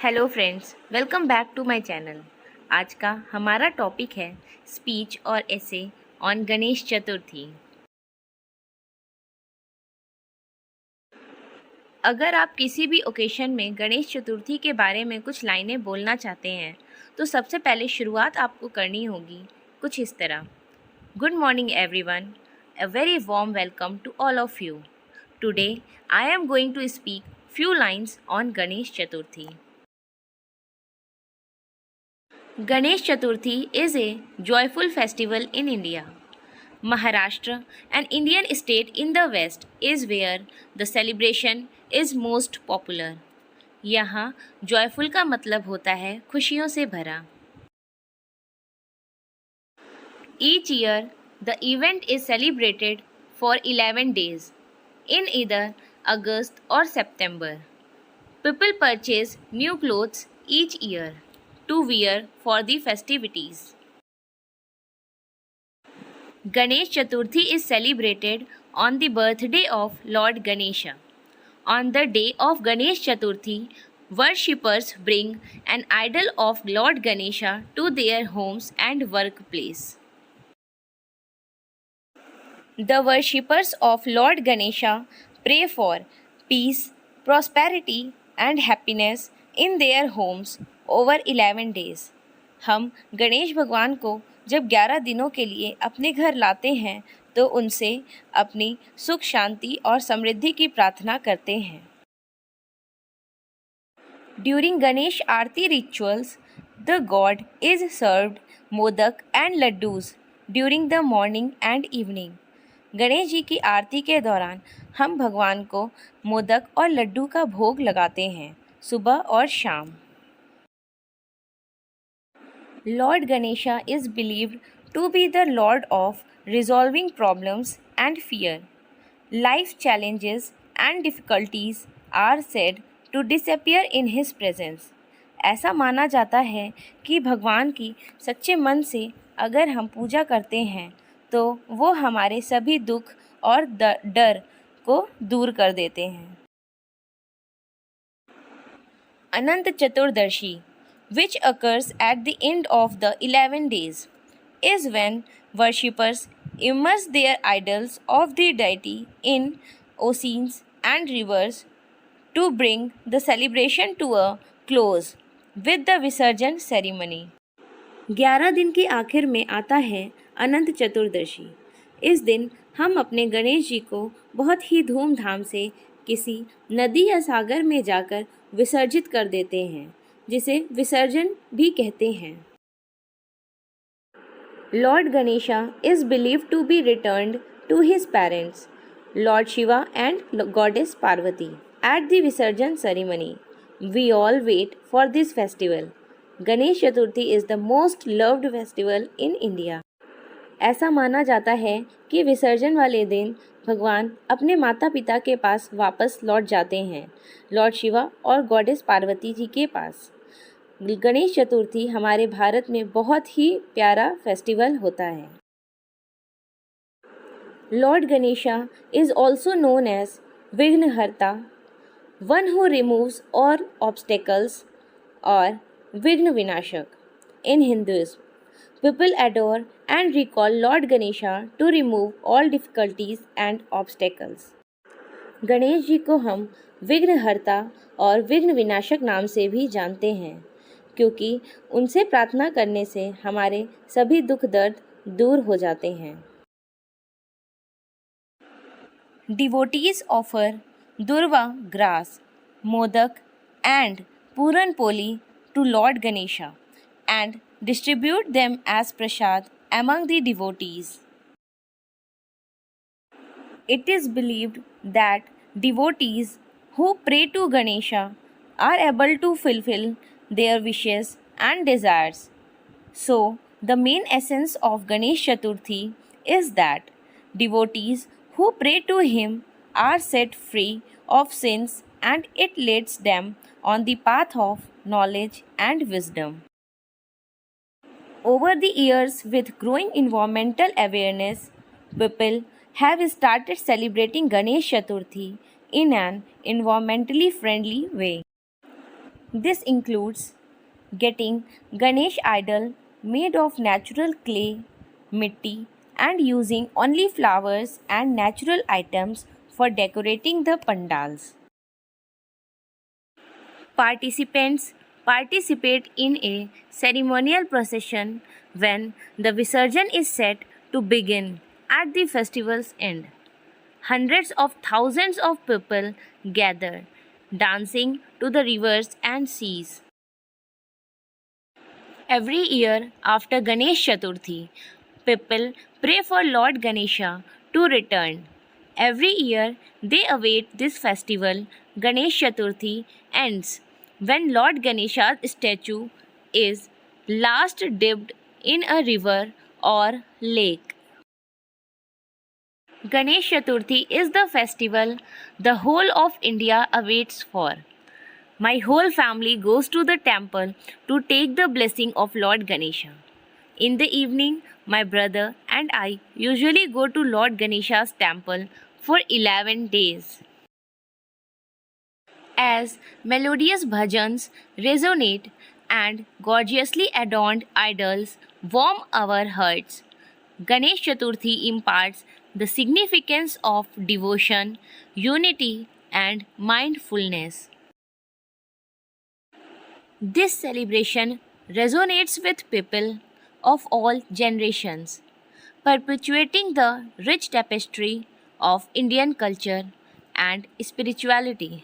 Hello friends, welcome back to my channel. आज का हमारा टॉपिक है स्पीच और एसे ऑन गणेश चतुर्थी। अगर आप किसी भी ओकेशन में गणेश चतुर्थी के बारे में कुछ लाइनें बोलना चाहते हैं तो सबसे पहले शुरुआत आपको करनी होगी कुछ इस तरह। Good morning everyone, a very warm welcome to all of you. Today I am going to speak few lines on Ganesh Chaturthi. Ganesh Chaturthi is a joyful festival in India. Maharashtra, an Indian state in the west, is where the celebration is most popular. यहाँ joyful का मतलब होता है खुशियों से भरा। Each year, the event is celebrated for 11 days in either August or September. People purchase new clothes each year to wear for the festivities. Ganesh Chaturthi is celebrated on the birthday of Lord Ganesha. On the day of Ganesh Chaturthi, worshippers bring an idol of Lord Ganesha to their homes and workplace. The worshippers of Lord Ganesha pray for peace, prosperity and happiness in their homes over 11 days. हम गणेश भगवान को जब 11 दिनों के लिए अपने घर लाते हैं तो उनसे अपनी सुख शांति और समृद्धि की प्रार्थना करते हैं। During Ganesh Aarti rituals, the god is served modak and laddus during the morning and evening. Ganesh ji की आरती के दौरान हम भगवान को मोदक और लड्डू का भोग लगाते हैं सुबह और शाम। Lord Ganesha is believed to be the lord of resolving problems and fear. Life challenges and difficulties are said to disappear in his presence. ऐसा माना जाता है कि भगवान की सच्चे मन से अगर हम पूजा करते हैं तो वो हमारे सभी दुख और डर को दूर कर देते हैं। Anant Chaturdashi, which occurs at the end of the 11 days, is when worshippers immerse their idols of the deity in oceans and rivers to bring the celebration to a close with the विसर्जन ceremony. 11 दिन के आखिर में आता है अनंत चतुर्दशी। इस दिन हम अपने गणेश जी को बहुत ही धूमधाम से किसी नदी या सागर में जाकर विसर्जित कर देते हैं, जिसे विसर्जन भी कहते हैं। Lord Ganesha is believed to be returned to his parents, Lord Shiva and Goddess Parvati, at the Visarjan ceremony. We all wait for this festival. Ganesh Chaturthi is the most loved festival in India. ऐसा माना जाता है कि विसर्जन वाले दिन भगवान अपने माता पिता के पास वापस लौट जाते हैं, लॉर्ड शिवा और गॉडेस पार्वती जी के पास। गणेश चतुर्थी हमारे भारत में बहुत ही प्यारा फेस्टिवल होता है। Lord Ganesha is also known as Vighnaharta, one who removes all obstacles, और Vighna Vinashak in Hinduism. People adore and recall Lord Ganesha to remove all difficulties and obstacles. Ganesh ji को हम विघ्नहर्ता और विघ्न विनाशक नाम से भी जानते हैं क्योंकि उनसे प्रार्थना करने से हमारे सभी दुख दर्द दूर हो जाते हैं। Devotees offer durva grass, modak and puran poli to Lord Ganesha and distribute them as prasad among the devotees. It is believed that devotees who pray to Ganesha are able to fulfill their wishes and desires. So, the main essence of Ganesh Chaturthi is that devotees who pray to him are set free of sins and it leads them on the path of knowledge and wisdom. Over the years, with growing environmental awareness, people have started celebrating Ganesh Chaturthi in an environmentally friendly way. This includes getting Ganesh idol made of natural clay, mitti, and using only flowers and natural items for decorating the pandals. Participants participate in a ceremonial procession when the Visarjan is set to begin at the festival's end. Hundreds of thousands of people gather, dancing to the rivers and seas. Every year after Ganesh Chaturthi, people pray for Lord Ganesha to return. Every year they await this festival. Ganesh Chaturthi ends when Lord Ganesha's statue is last dipped in a river or lake. Ganesh Chaturthi is the festival the whole of India awaits for. My whole family goes to the temple to take the blessing of Lord Ganesha. In the evening, my brother and I usually go to Lord Ganesha's temple for 11 days. As melodious bhajans resonate and gorgeously adorned idols warm our hearts, Ganesh Chaturthi imparts the significance of devotion, unity, and mindfulness. This celebration resonates with people of all generations, perpetuating the rich tapestry of Indian culture and spirituality.